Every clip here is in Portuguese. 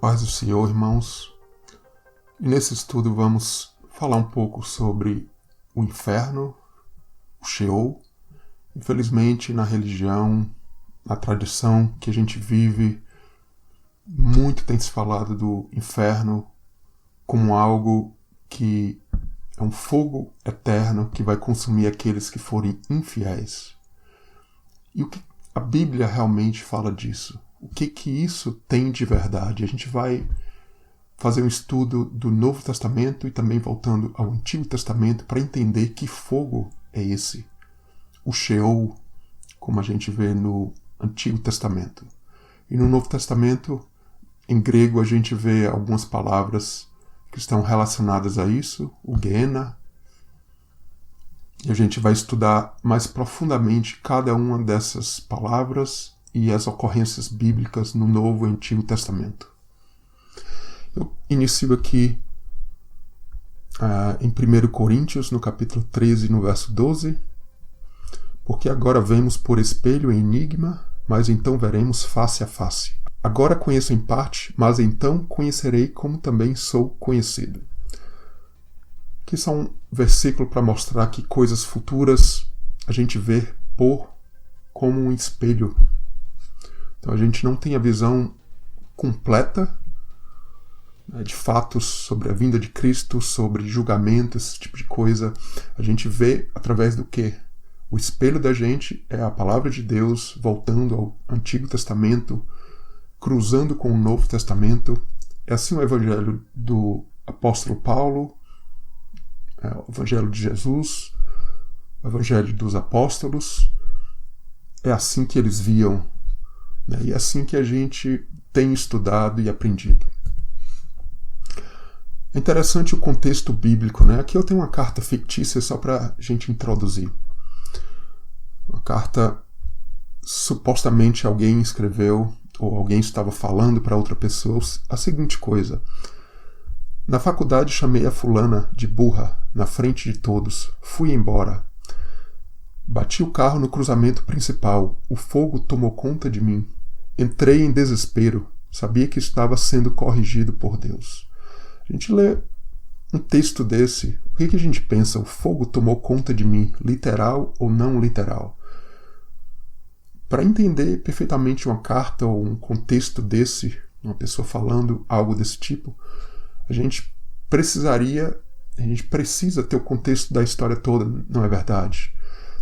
paz do Senhor, irmãos. E nesse estudo vamos falar um pouco sobre o inferno, o Sheol. Infelizmente, na religião, na tradição que a gente vive, muito tem se falado do inferno como algo que é um fogo eterno que vai consumir aqueles que forem infiéis. E o que a Bíblia realmente fala disso? O que isso tem de verdade? A gente vai fazer um estudo do Novo Testamento e também voltando ao Antigo Testamento para entender que fogo é esse. O Sheol, como a gente vê no Antigo Testamento. E no Novo Testamento, em grego, a gente vê algumas palavras que estão relacionadas a isso, o Gehenna. E a gente vai estudar mais profundamente cada uma dessas palavras e as ocorrências bíblicas no Novo e Antigo Testamento. Eu inicio aqui em 1 Coríntios, no capítulo 13, no verso 12. Porque agora vemos por espelho em enigma, mas então veremos face a face. Agora conheço em parte, mas então conhecerei como também sou conhecido. Aqui só um versículo para mostrar que coisas futuras a gente vê como um espelho. Então a gente não tem a visão completa de fatos sobre a vinda de Cristo, sobre julgamento, esse tipo de coisa. A gente vê através do quê? O espelho da gente é a palavra de Deus voltando ao Antigo Testamento, cruzando com o Novo Testamento. É assim o Evangelho do apóstolo Paulo, o Evangelho de Jesus, o Evangelho dos apóstolos. É assim que eles viam, né? E é assim que a gente tem estudado e aprendido. É interessante o contexto bíblico, né? Aqui eu tenho uma carta fictícia só para a gente introduzir. Uma carta supostamente alguém escreveu ou alguém estava falando para outra pessoa a seguinte coisa: na faculdade chamei a fulana de burra na frente de todos, fui embora. Bati o carro no cruzamento principal, o fogo tomou conta de mim. Entrei em desespero, sabia que estava sendo corrigido por Deus. A gente lê um texto desse, o que a gente pensa? O fogo tomou conta de mim, literal ou não literal? Para entender perfeitamente uma carta ou um contexto desse, uma pessoa falando algo desse tipo, a gente precisa ter o contexto da história toda, não é verdade?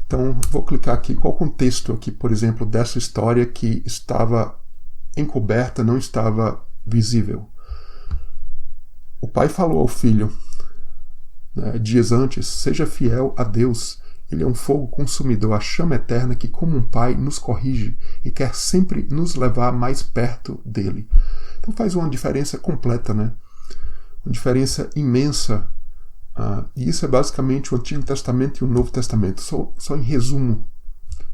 Então, vou clicar aqui. Qual o contexto aqui, por exemplo, dessa história que estava encoberta, não estava visível? O pai falou ao filho, dias antes: seja fiel a Deus. Ele é um fogo consumidor, a chama eterna que, como um pai, nos corrige e quer sempre nos levar mais perto dele. Então faz uma diferença completa, né? Uma diferença imensa. E isso é basicamente o Antigo Testamento e o Novo Testamento. Só em resumo,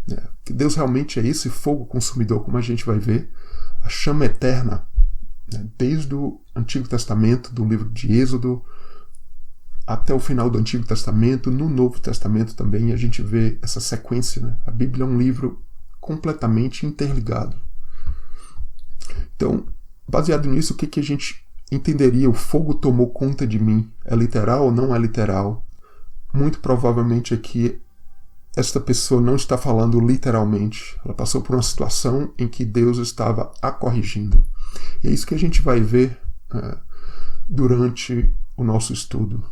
né? Que Deus realmente é esse fogo consumidor, como a gente vai ver, a chama eterna, né? Desde o Antigo Testamento, do livro de Êxodo, até o final do Antigo Testamento, no Novo Testamento também, a gente vê essa sequência, né? A Bíblia é um livro completamente interligado. Então, baseado nisso, o que a gente entenderia? O fogo tomou conta de mim. É literal ou não é literal? Muito provavelmente aqui, esta pessoa não está falando literalmente. Ela passou por uma situação em que Deus estava a corrigindo. E é isso que a gente vai ver durante o nosso estudo.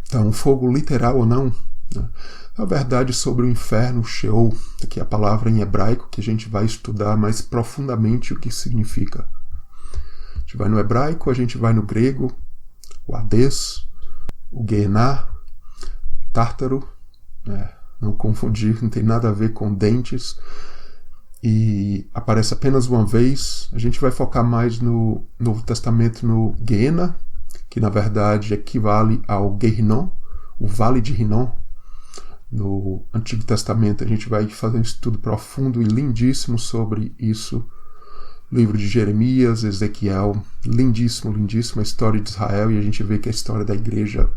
Então, fogo literal ou não, né? A verdade sobre o inferno, o Sheol, aqui é a palavra em hebraico que a gente vai estudar mais profundamente o que significa. A gente vai no hebraico, a gente vai no grego, o Hades, o Gehenna, Tártaro, não confundir, não tem nada a ver com dentes, e aparece apenas uma vez. A gente vai focar mais no Novo Testamento, no Gehenna, que na verdade equivale ao Gehinnom, o Vale de Hinnom. No Antigo Testamento a gente vai fazer um estudo profundo e lindíssimo sobre isso. Livro de Jeremias, Ezequiel, lindíssimo, lindíssima história de Israel, e a gente vê que a história da igreja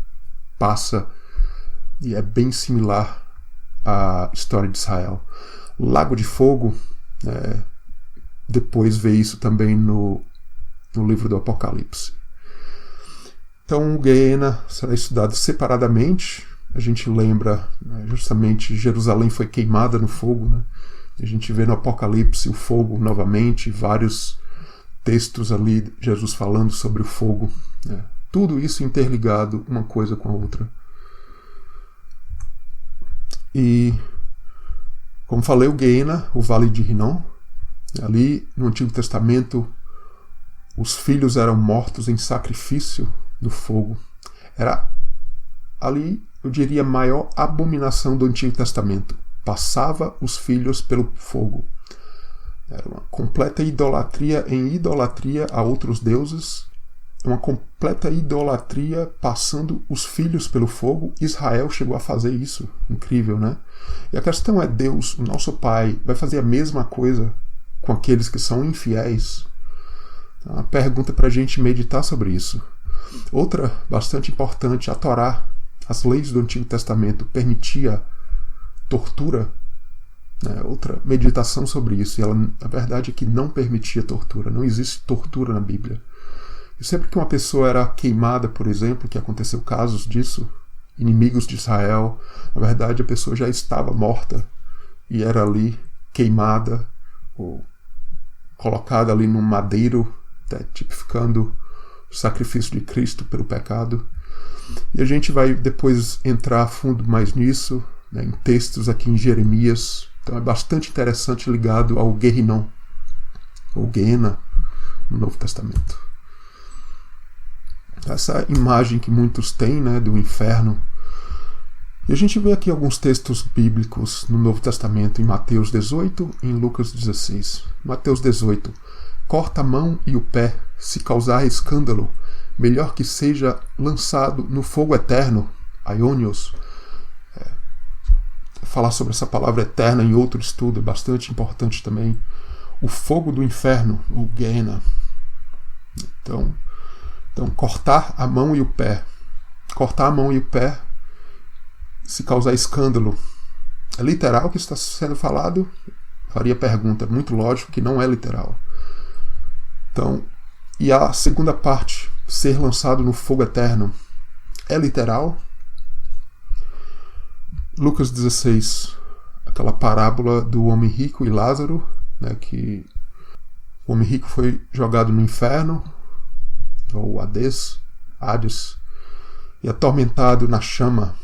passa e é bem similar à história de Israel. Lago de Fogo, depois vê isso também no no livro do Apocalipse. Então, o Gehenna será estudado separadamente. A gente lembra, né, justamente Jerusalém foi queimada no fogo, né? A gente vê no Apocalipse o fogo novamente, vários textos ali, Jesus falando sobre o fogo, né? Tudo isso interligado uma coisa com a outra. E, como falei, o Gehenna, o Vale de Hinnom, ali no Antigo Testamento, os filhos eram mortos em sacrifício no fogo. Era ali, eu diria, a maior abominação do Antigo Testamento. Passava os filhos pelo fogo. Era uma completa idolatria em idolatria a outros deuses, uma completa idolatria passando os filhos pelo fogo. Israel chegou a fazer isso. Incrível, né? E a questão é, Deus, o nosso Pai, vai fazer a mesma coisa com aqueles que são infiéis? Uma pergunta para a gente meditar sobre isso. Outra bastante importante, a Torá, as leis do Antigo Testamento, permitia tortura. Outra meditação sobre isso. E ela, a verdade é que não permitia tortura. Não existe tortura na Bíblia. E sempre que uma pessoa era queimada, por exemplo, que aconteceu casos disso, inimigos de Israel, na verdade a pessoa já estava morta e era ali queimada ou colocada ali num madeiro, tipificando o sacrifício de Cristo pelo pecado. E a gente vai depois entrar a fundo mais nisso, né, em textos aqui em Jeremias. Então é bastante interessante, ligado ao Gehinnom, ou Gehenna, no Novo Testamento. Essa imagem que muitos têm, né, do inferno. E a gente vê aqui alguns textos bíblicos no Novo Testamento, em Mateus 18 e em Lucas 16. Mateus 18. Corta a mão e o pé, se causar escândalo, melhor que seja lançado no fogo eterno, aionios. Falar sobre essa palavra eterna em outro estudo é bastante importante também. O fogo do inferno, o Gehenna. Então, cortar a mão e o pé. Cortar a mão e o pé, se causar escândalo. É literal o que está sendo falado? Faria pergunta. Muito lógico que não é literal. Então, e a segunda parte, ser lançado no fogo eterno, é literal? Lucas 16, aquela parábola do homem rico e Lázaro, né, que o homem rico foi jogado no inferno, ou Hades, e atormentado na chama,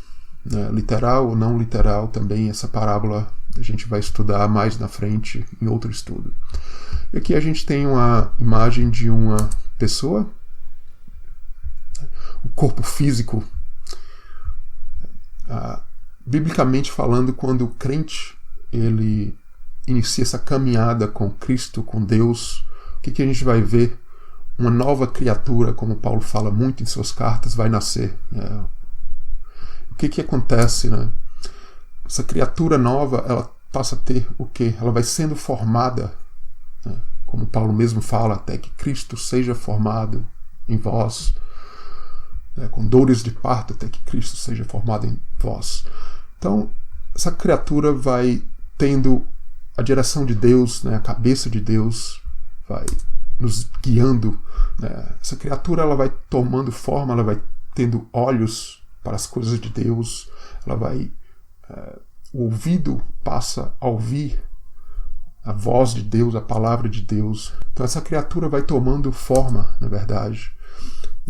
né, literal ou não literal também. Essa parábola a gente vai estudar mais na frente em outro estudo. E aqui a gente tem uma imagem de uma pessoa, o corpo físico. Biblicamente falando, quando o crente ele inicia essa caminhada com Cristo, com Deus, o que a gente vai ver? Uma nova criatura, como Paulo fala muito em suas cartas, vai nascer. O que acontece, né? Essa criatura nova, ela passa a ter o quê? Ela vai sendo formada, né? Como Paulo mesmo fala, até que Cristo seja formado em vós, né? Com dores de parto, até que Cristo seja formado em vós. Então, essa criatura vai tendo a direção de Deus, né? A cabeça de Deus vai nos guiando, né? Essa criatura ela vai tomando forma, ela vai tendo olhos para as coisas de Deus, ela vai, o ouvido passa a ouvir a voz de Deus, a palavra de Deus. Então essa criatura vai tomando forma, na verdade.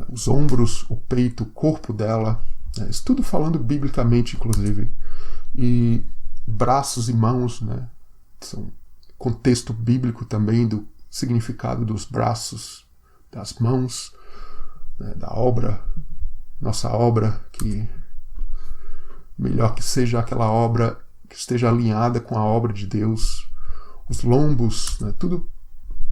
Os ombros, o peito, o corpo dela, né? Isso tudo falando biblicamente, inclusive. E braços e mãos, né? São contexto bíblico também do significado dos braços, das mãos, né, da obra, nossa obra, que melhor que seja aquela obra que esteja alinhada com a obra de Deus, os lombos, né, tudo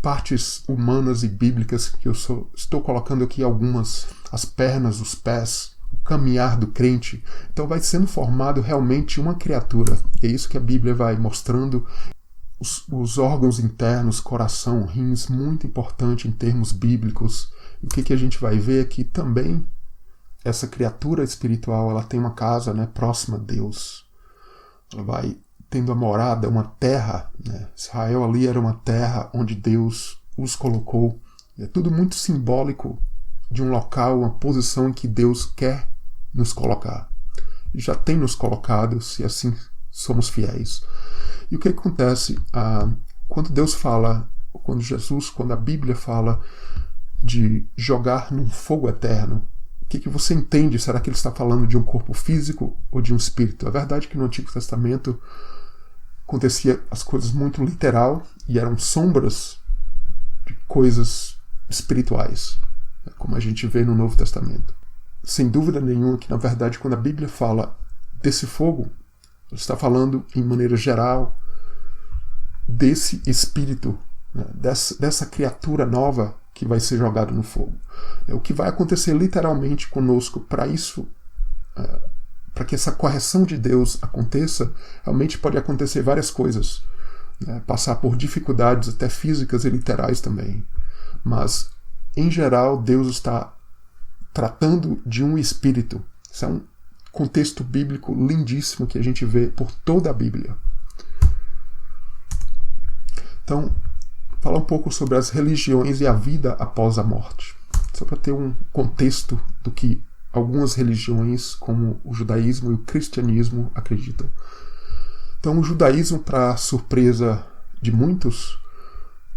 partes humanas e bíblicas que eu estou colocando aqui algumas, as pernas, os pés, o caminhar do crente. Então vai sendo formado realmente uma criatura. É isso que a Bíblia vai mostrando. Os órgãos internos, coração, rins, muito importante em termos bíblicos. O que a gente vai ver é que também essa criatura espiritual ela tem uma casa, né, próxima a Deus. Ela vai tendo a morada, uma terra. Né? Israel ali era uma terra onde Deus os colocou É tudo muito simbólico de um local, uma posição em que Deus quer nos colocar. Ele já tem nos colocado, se assim somos fiéis. E o que acontece? Quando Deus fala, quando a Bíblia fala de jogar num fogo eterno, o que você entende? Será que ele está falando de um corpo físico ou de um espírito? É verdade que no Antigo Testamento acontecia as coisas muito literal e eram sombras de coisas espirituais, como a gente vê no Novo Testamento. Sem dúvida nenhuma que, na verdade, quando a Bíblia fala desse fogo, ela está falando, em maneira geral, desse espírito, né, dessa criatura nova que vai ser jogado no fogo. O que vai acontecer literalmente conosco para isso, para que essa correção de Deus aconteça, realmente pode acontecer várias coisas. Passar por dificuldades até físicas e literais também. Mas, em geral, Deus está tratando de um espírito. Isso é um contexto bíblico lindíssimo que a gente vê por toda a Bíblia. Então, falar um pouco sobre as religiões e a vida após a morte. Só para ter um contexto do que algumas religiões, como o judaísmo e o cristianismo, acreditam. Então, o judaísmo, para surpresa de muitos,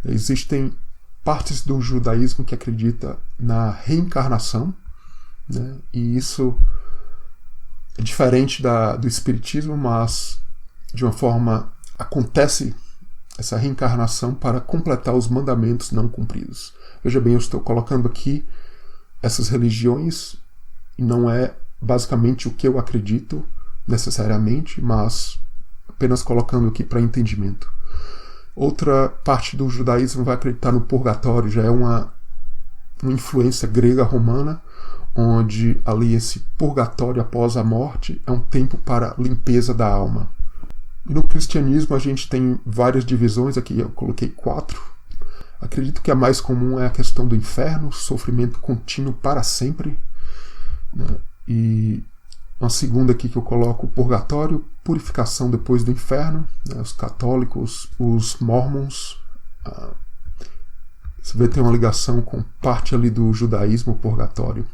existem partes do judaísmo que acreditam na reencarnação, né? E isso é diferente do espiritismo, mas de uma forma acontece essa reencarnação para completar os mandamentos não cumpridos. Veja bem, eu estou colocando aqui essas religiões e não é basicamente o que eu acredito necessariamente, mas apenas colocando aqui para entendimento. Outra parte do judaísmo vai acreditar no purgatório, já é uma influência grega romana, onde ali esse purgatório após a morte é um tempo para limpeza da alma. E no cristianismo a gente tem várias divisões, aqui eu coloquei 4. Acredito que a mais comum é a questão do inferno, sofrimento contínuo para sempre, né? E uma segunda aqui que eu coloco, o purgatório, purificação depois do inferno, né? Os católicos, os mormons, você vê que tem uma ligação com parte ali do judaísmo, o purgatório.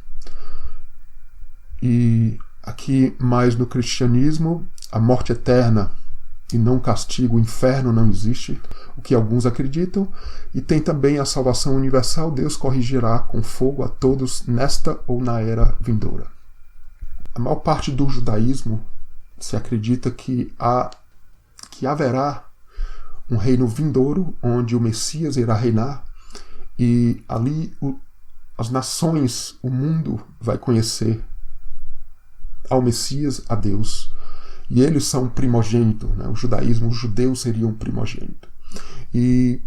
E aqui mais no cristianismo, a morte eterna e não castigo, o inferno não existe, o que alguns acreditam, e tem também a salvação universal, Deus corrigirá com fogo a todos nesta ou na era vindoura. A maior parte do judaísmo se acredita que haverá um reino vindouro onde o Messias irá reinar e ali as nações, o mundo vai conhecer ao Messias, a Deus. E eles são primogênito, né? O judaísmo, os judeus seriam primogênito. E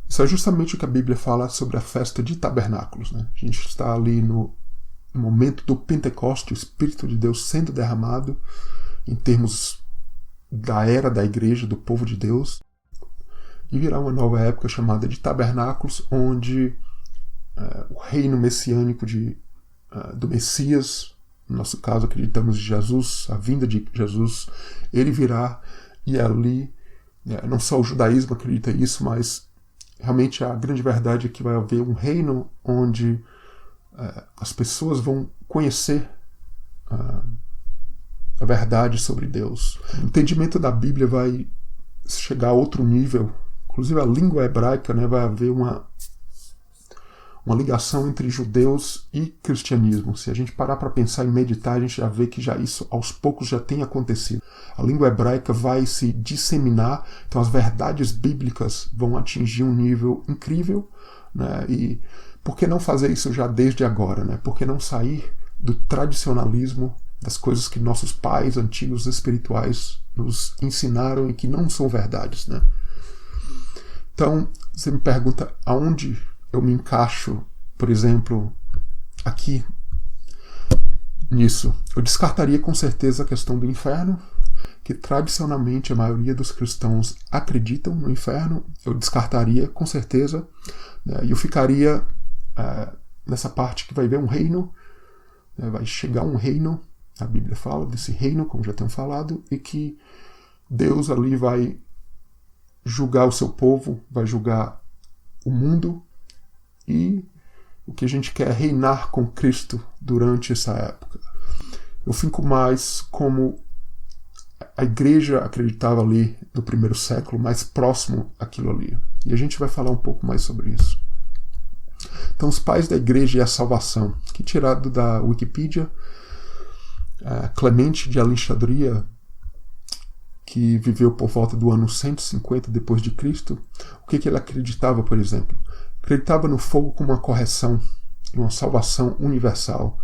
isso é justamente o que a Bíblia fala sobre a festa de tabernáculos, né? A gente está ali no momento do Pentecoste, o Espírito de Deus sendo derramado em termos da era da igreja, do povo de Deus. E virá uma nova época chamada de tabernáculos, onde o reino messiânico do Messias, no nosso caso acreditamos em Jesus, a vinda de Jesus, ele virá e ali, não só o judaísmo acredita isso, mas realmente a grande verdade é que vai haver um reino onde as pessoas vão conhecer a verdade sobre Deus. O entendimento da Bíblia vai chegar a outro nível, inclusive a língua hebraica, né, vai haver uma ligação entre judeus e cristianismo. Se a gente parar para pensar e meditar, a gente já vê que isso aos poucos já tem acontecido. A língua hebraica vai se disseminar, então as verdades bíblicas vão atingir um nível incrível, né? E por que não fazer isso já desde agora, né? Por que não sair do tradicionalismo, das coisas que nossos pais antigos espirituais nos ensinaram e que não são verdades, né? Então, você me pergunta aonde eu me encaixo, por exemplo, aqui nisso. Eu descartaria com certeza a questão do inferno, que tradicionalmente a maioria dos cristãos acreditam no inferno. Eu descartaria com certeza, né? E eu ficaria nessa parte que vai haver um reino, né? Vai chegar um reino, a Bíblia fala desse reino, como já temos falado, e que Deus ali vai julgar o seu povo, vai julgar o mundo e o que a gente quer é reinar com Cristo durante essa época. Eu fico mais como a igreja acreditava ali no primeiro século, mais próximo àquilo ali. E a gente vai falar um pouco mais sobre isso. Então, os pais da igreja e a salvação, que tirado da Wikipedia, Clemente de Alexandria, que viveu por volta do ano 150 depois de Cristo, o que ele acreditava, por exemplo? Acreditava no fogo como uma correção e uma salvação universal.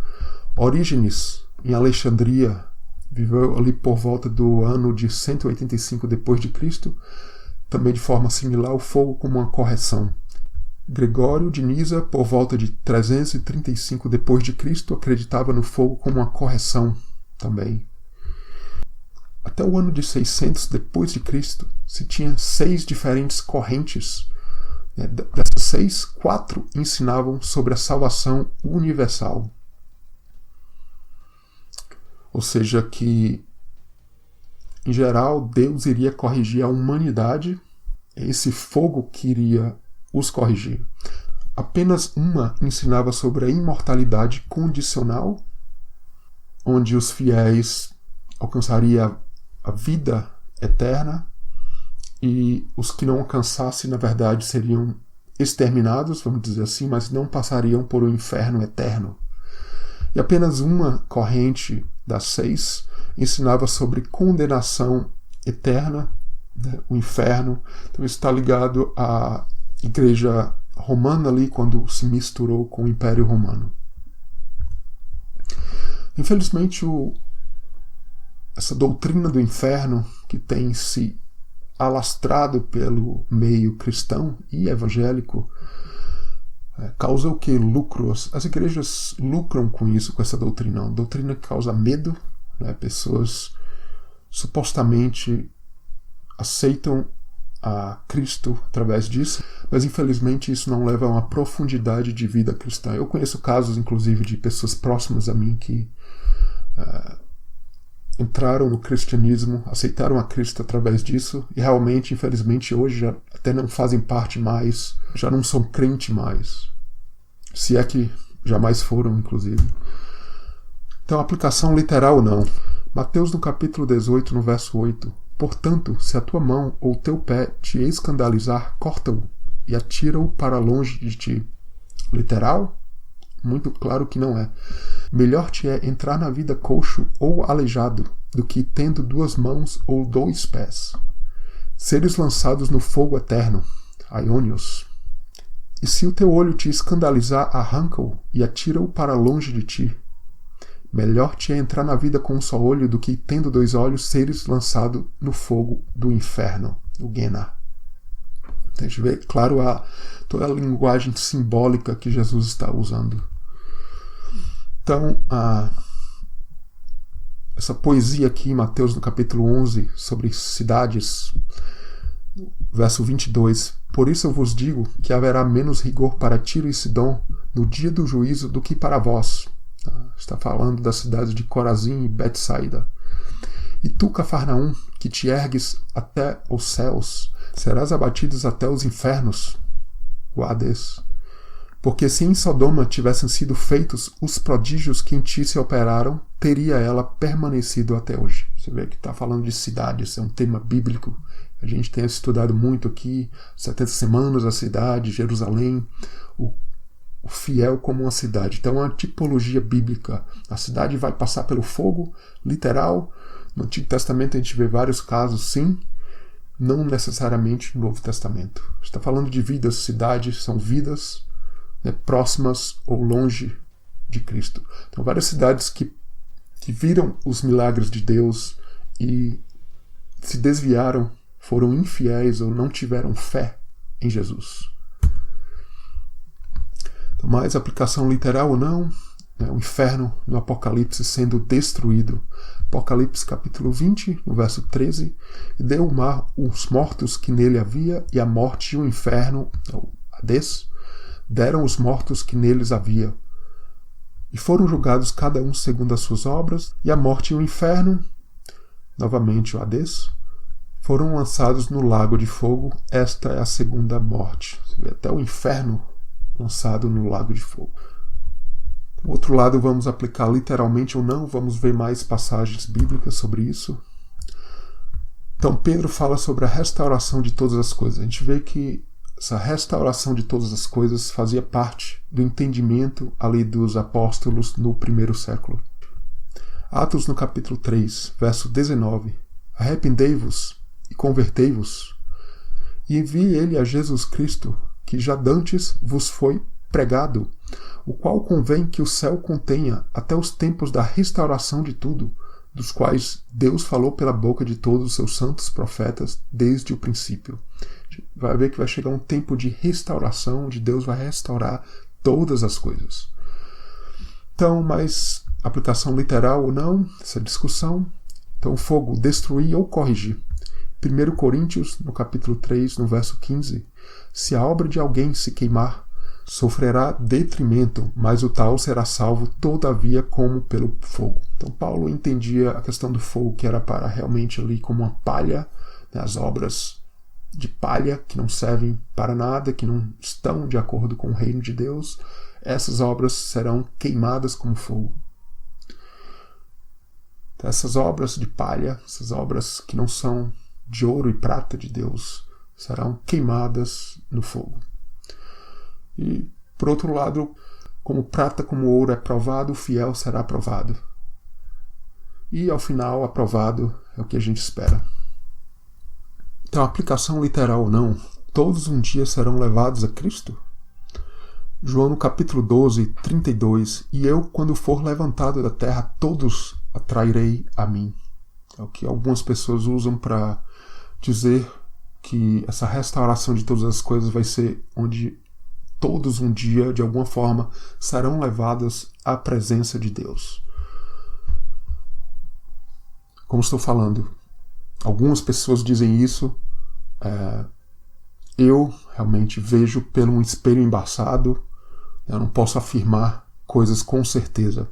Orígenes, em Alexandria, viveu ali por volta do ano de 185 depois de Cristo, também de forma similar, o fogo como uma correção. Gregório de Nisa, por volta de 335 depois de Cristo, acreditava no fogo como uma correção também. Até o ano de 600 depois de Cristo, se tinha 6 diferentes correntes. Dessas 6, 4 ensinavam sobre a salvação universal. Ou seja, que, em geral, Deus iria corrigir a humanidade, esse fogo que iria os corrigir. Apenas uma ensinava sobre a imortalidade condicional, onde os fiéis alcançariam a vida eterna e os que não alcançassem, na verdade, seriam exterminados, vamos dizer assim, mas não passariam por um inferno eterno. E apenas uma corrente das 6 ensinava sobre condenação eterna, o inferno. Então isso está ligado à igreja romana ali, quando se misturou com o Império Romano. Infelizmente, essa doutrina do inferno, que tem se alastrado pelo meio cristão e evangélico, causa o que? Lucro. As igrejas lucram com isso, com essa doutrina. Uma doutrina que causa medo, né? Pessoas supostamente aceitam a Cristo através disso, mas infelizmente isso não leva a uma profundidade de vida cristã. Eu conheço casos, inclusive, de pessoas próximas a mim que entraram no cristianismo, aceitaram a Cristo através disso e realmente, infelizmente, hoje já até não fazem parte mais, já não são crente mais, se é que jamais foram, inclusive. Então, aplicação literal não. Mateus no capítulo 18, no verso 8. Portanto, se a tua mão ou teu pé te escandalizar, corta-o e atira-o para longe de ti. Literal? Muito claro que não é. Melhor te é entrar na vida coxo ou aleijado do que tendo 2 mãos ou 2 pés. Seres lançados no fogo eterno, aionios. E se o teu olho te escandalizar, arranca-o e atira-o para longe de ti. Melhor te é entrar na vida com um só olho do que, tendo 2 olhos, seres lançado no fogo do inferno, o Gehenna. A gente vê, claro, toda a linguagem simbólica que Jesus está usando. Então, essa poesia aqui em Mateus, no capítulo 11, sobre cidades, verso 22. Por isso eu vos digo que haverá menos rigor para Tiro e Sidom no dia do juízo do que para vós. Está falando das cidades de Corazim e Betsaida. E tu, Cafarnaum, que te ergues até os céus, serás abatidos até os infernos, o Hades. Porque se em Sodoma tivessem sido feitos os prodígios que em ti se operaram, teria ela permanecido até hoje. Você vê que está falando de cidades, é um tema bíblico. A gente tem estudado muito aqui, 70 semanas, a cidade, Jerusalém, o fiel como uma cidade. Então é uma tipologia bíblica. A cidade vai passar pelo fogo, literal. No Antigo Testamento a gente vê vários casos, sim, não necessariamente no Novo Testamento. Está falando de vidas, cidades são vidas, né, próximas ou longe de Cristo. Então várias cidades que viram os milagres de Deus e se desviaram, foram infiéis ou não tiveram fé em Jesus. Então, mais aplicação literal ou não, o inferno no Apocalipse sendo destruído. Apocalipse capítulo 20, no verso 13. E deu o mar os mortos que nele havia, e a morte e o inferno, o Hades, deram os mortos que neles havia. E foram julgados cada um segundo as suas obras, e a morte e o inferno, novamente o Hades, foram lançados no lago de fogo. Esta é a segunda morte. Você vê até o inferno lançado no lago de fogo. Do outro lado, vamos aplicar literalmente ou não, vamos ver mais passagens bíblicas sobre isso. Então, Pedro fala sobre a restauração de todas as coisas. A gente vê que essa restauração de todas as coisas fazia parte do entendimento ali dos apóstolos no primeiro século. Atos no capítulo 3, verso 19. Arrependei-vos e convertei-vos, e envie ele a Jesus Cristo, que já dantes vos foi pregado, o qual convém que o céu contenha até os tempos da restauração de tudo, dos quais Deus falou pela boca de todos os seus santos profetas desde o princípio. Vai ver que vai chegar um tempo de restauração, onde Deus vai restaurar todas as coisas. Então, mas aplicação literal ou não, essa discussão. Então, fogo, destruir ou corrigir. 1 Coríntios, no capítulo 3, no verso 15, se a obra de alguém se queimar, sofrerá detrimento, mas o tal será salvo todavia como pelo fogo. Então Paulo entendia a questão do fogo, que era para realmente ali como uma palha, né, as obras de palha que não servem para nada, que não estão de acordo com o reino de Deus, essas obras serão queimadas como fogo. Então, essas obras de palha, essas obras que não são de ouro e prata de Deus, serão queimadas no fogo. E, por outro lado, como prata, como ouro é provado, o fiel será aprovado. E, ao final, aprovado é o que a gente espera. Então, aplicação literal ou não, todos um dia serão levados a Cristo? João no capítulo 12, 32, e eu, quando for levantado da terra, todos atrairei a mim. É o que algumas pessoas usam para dizer que essa restauração de todas as coisas vai ser onde todos um dia, de alguma forma, serão levados à presença de Deus. Como estou falando, algumas pessoas dizem isso, eu realmente vejo pelo um espelho embaçado, eu não posso afirmar coisas com certeza.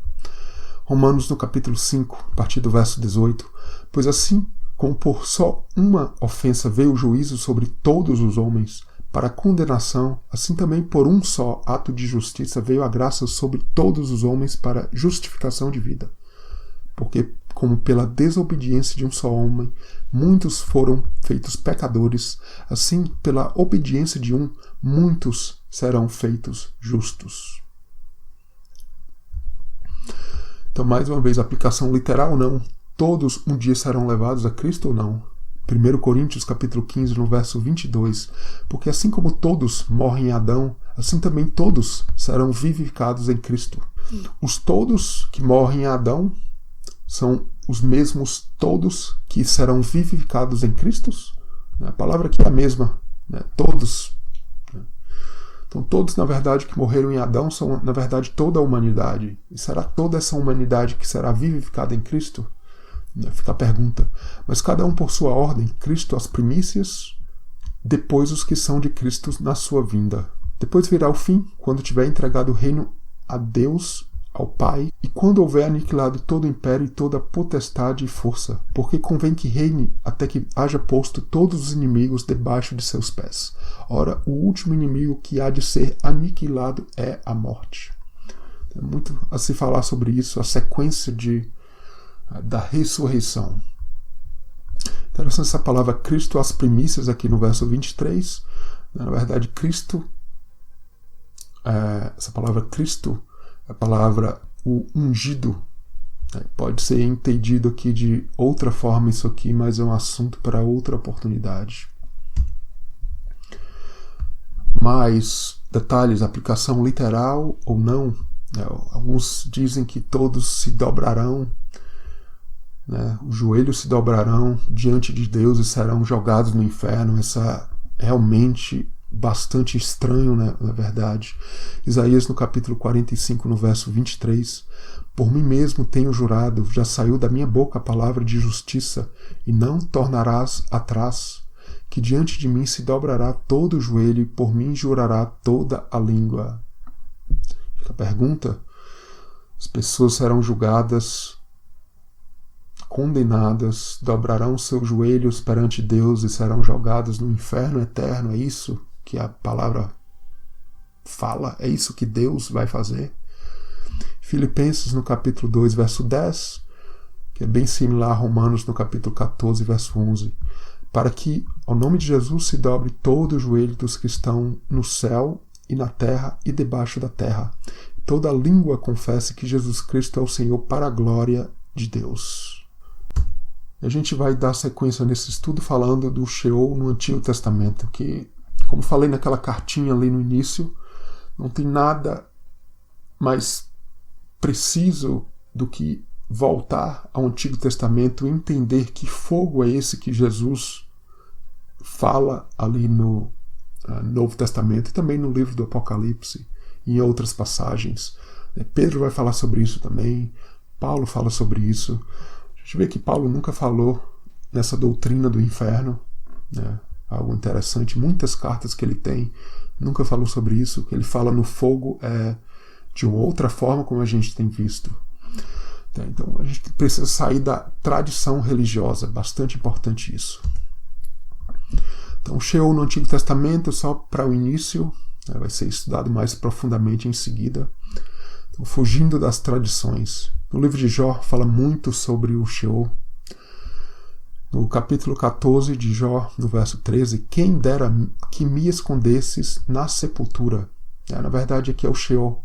Romanos no capítulo 5, a partir do verso 18, pois assim como por só uma ofensa veio o juízo sobre todos os homens, para a condenação, assim também por um só ato de justiça veio a graça sobre todos os homens para justificação de vida. Porque, como pela desobediência de um só homem, muitos foram feitos pecadores, assim, pela obediência de um, muitos serão feitos justos. Então, mais uma vez, aplicação literal ou não, todos um dia serão levados a Cristo ou não? 1 Coríntios capítulo 15, no verso 22, porque assim como todos morrem em Adão, assim também todos serão vivificados em Cristo. Os todos que morrem em Adão são os mesmos todos que serão vivificados em Cristo? A palavra aqui é a mesma, né? Todos. Então todos, na verdade, que morreram em Adão são, na verdade, toda a humanidade. E será toda essa humanidade que será vivificada em Cristo? Fica a pergunta. Mas cada um por sua ordem, Cristo as primícias, depois os que são de Cristo na sua vinda. Depois virá o fim, quando tiver entregado o reino a Deus, ao Pai, e quando houver aniquilado todo o império e toda a potestade e força, porque convém que reine até que haja posto todos os inimigos debaixo de seus pés. Ora, o último inimigo que há de ser aniquilado é a morte. Tem muito a se falar sobre isso, a sequência da ressurreição. Interessante essa palavra Cristo, as primícias, aqui no verso 23. Na verdade, Cristo, essa palavra Cristo, é a palavra o ungido. Pode ser entendido aqui de outra forma isso aqui, mas é um assunto para outra oportunidade. Mais detalhes, aplicação literal ou não. Alguns dizem que todos se dobrarão, os joelhos se dobrarão diante de Deus e serão jogados no inferno. Essa é realmente bastante estranho, na verdade. Isaías no capítulo 45, no verso 23, por mim mesmo tenho jurado, já saiu da minha boca a palavra de justiça, e não tornarás atrás, que diante de mim se dobrará todo o joelho, e por mim jurará toda a língua. Fica a pergunta: as pessoas serão julgadas condenadas dobrarão seus joelhos perante Deus e serão jogadas no inferno eterno. É isso que a palavra fala? É isso que Deus vai fazer? Filipenses no capítulo 2, verso 10, que é bem similar a Romanos no capítulo 14, verso 11. Para que ao nome de Jesus se dobre todo o joelho dos que estão no céu e na terra e debaixo da terra. Toda língua confesse que Jesus Cristo é o Senhor, para a glória de Deus. A gente vai dar sequência nesse estudo falando do Sheol no Antigo Testamento, que, como falei naquela cartinha ali no início, não tem nada mais preciso do que voltar ao Antigo Testamento e entender que fogo é esse que Jesus fala ali no Novo Testamento e também no livro do Apocalipse e em outras passagens. Pedro vai falar sobre isso também, Paulo fala sobre isso. A gente vê que Paulo nunca falou nessa doutrina do inferno, né? Algo interessante, muitas cartas que ele tem nunca falou sobre isso. O que ele fala no fogo é de uma outra forma, como a gente tem visto. Então a gente precisa sair da tradição religiosa, bastante importante isso. Então o Sheol no Antigo Testamento, só para o início, vai ser estudado mais profundamente em seguida. Então, fugindo das tradições. No livro de Jó fala muito sobre o Sheol. No capítulo 14 de Jó, no verso 13, quem dera que me escondesses na sepultura. Na verdade aqui é o Sheol.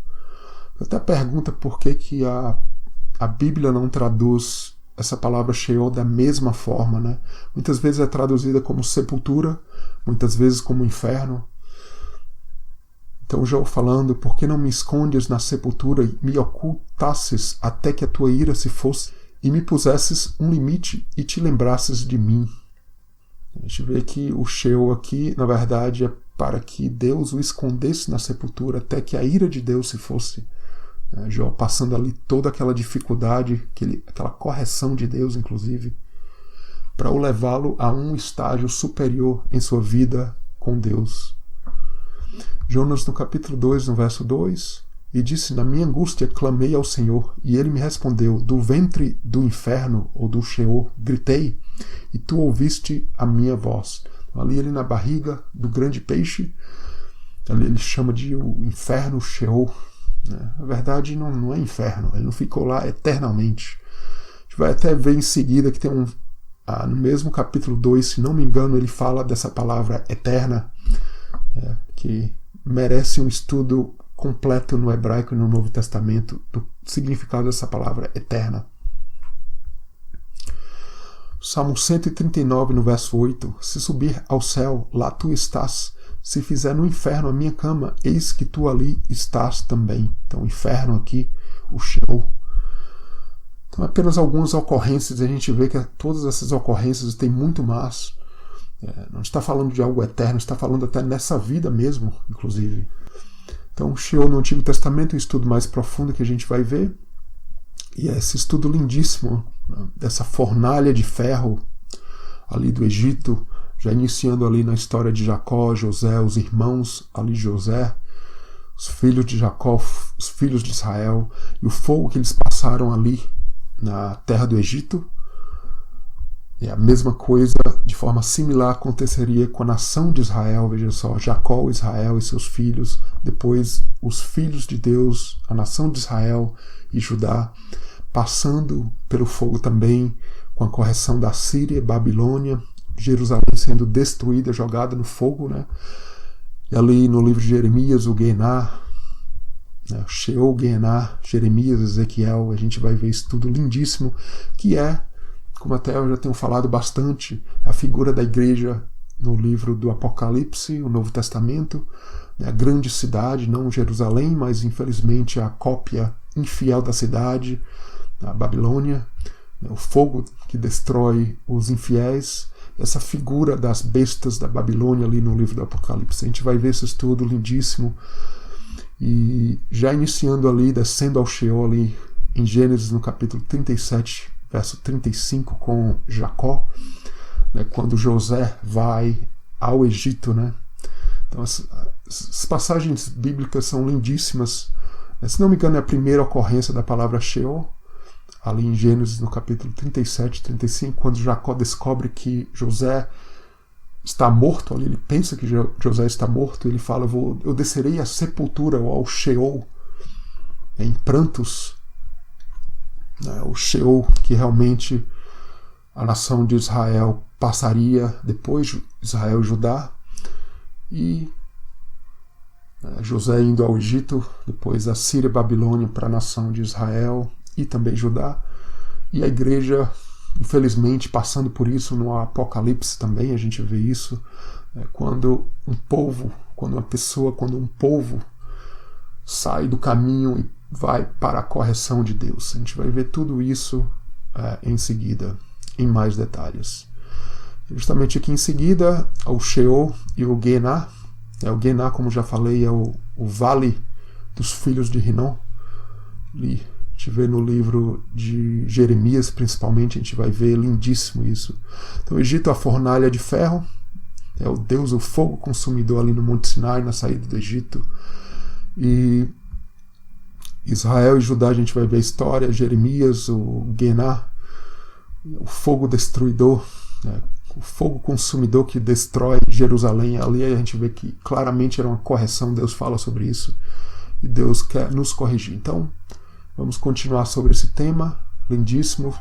Eu até pergunto por que a Bíblia não traduz essa palavra Sheol da mesma forma, né? Muitas vezes é traduzida como sepultura, muitas vezes como inferno. Então Jó falando, por que não me escondes na sepultura e me ocultasses até que a tua ira se fosse e me pusesses um limite e te lembrasses de mim? A gente vê que o Sheol aqui, na verdade, é para que Deus o escondesse na sepultura até que a ira de Deus se fosse. Jó passando ali toda aquela dificuldade, aquela correção de Deus, inclusive, para o levá-lo a um estágio superior em sua vida com Deus. Jonas, no capítulo 2, no verso 2, e disse, na minha angústia clamei ao Senhor, e ele me respondeu, do ventre do inferno, ou do Sheol, gritei, e tu ouviste a minha voz. Ali ele na barriga do grande peixe, ali ele chama de o inferno Sheol. Na verdade não é inferno, ele não ficou lá eternamente. A gente vai até ver em seguida que tem no mesmo capítulo 2, se não me engano, ele fala dessa palavra eterna, que merece um estudo completo no hebraico e no Novo Testamento do significado dessa palavra eterna. Salmo 139, no verso 8, se subir ao céu, lá tu estás. Se fizer no inferno a minha cama, eis que tu ali estás também. Então, o inferno aqui, o Sheol. Então, apenas algumas ocorrências, a gente vê que todas essas ocorrências têm muito mais. Não está falando de algo eterno, está falando até nessa vida mesmo, inclusive. Então, o Sheol no Antigo Testamento é um estudo mais profundo que a gente vai ver. E é esse estudo lindíssimo, né, dessa fornalha de ferro ali do Egito, já iniciando ali na história de Jacó, José, os irmãos ali de José, os filhos de Jacó, os filhos de Israel, e o fogo que eles passaram ali na terra do Egito. E a mesma coisa, de forma similar, aconteceria com a nação de Israel. Veja só, Jacó, Israel e seus filhos, depois os filhos de Deus, a nação de Israel e Judá, passando pelo fogo também, com a correção da Síria e Babilônia, Jerusalém sendo destruída, jogada no fogo, né? E ali no livro de Jeremias, o Gená, né? Sheol, Gená, Jeremias, Ezequiel, a gente vai ver isso tudo lindíssimo, que é, como até eu já tenho falado bastante, a figura da igreja no livro do Apocalipse, o Novo Testamento, né? A grande cidade, não Jerusalém, mas infelizmente a cópia infiel da cidade, a Babilônia, né? O fogo que destrói os infiéis, essa figura das bestas da Babilônia ali no livro do Apocalipse. A gente vai ver esse estudo lindíssimo. E já iniciando ali, descendo ao Sheol ali em Gênesis no capítulo 37, verso 35, com Jacó, né, quando José vai ao Egito, né? Então as passagens bíblicas são lindíssimas. Se não me engano, é a primeira ocorrência da palavra Sheol. ali em Gênesis, no capítulo 37, 35, quando Jacó descobre que José está morto, ali ele pensa que José está morto, ele fala, eu descerei à sepultura, ou ao Sheol, em prantos, o Sheol que realmente a nação de Israel passaria depois de Israel e Judá, e José indo ao Egito, depois a Síria e Babilônia para a nação de Israel e também Judá, e a igreja, infelizmente, passando por isso no Apocalipse também, a gente vê isso, quando um povo sai do caminho e vai para a correção de Deus. A gente vai ver tudo isso em seguida, em mais detalhes. Justamente aqui em seguida, o Sheol e o Gená. O Gená, como já falei, é o vale dos filhos de Rinom. Ali, a gente vê no livro de Jeremias, principalmente, a gente vai ver lindíssimo isso. Então, o Egito, a fornalha de ferro, é o Deus, o fogo consumidor ali no Monte Sinai, na saída do Egito. E Israel e Judá, a gente vai ver a história, Jeremias, o Gená, o fogo destruidor, o fogo consumidor que destrói Jerusalém. Ali a gente vê que claramente era uma correção, Deus fala sobre isso, e Deus quer nos corrigir. Então, vamos continuar sobre esse tema lindíssimo.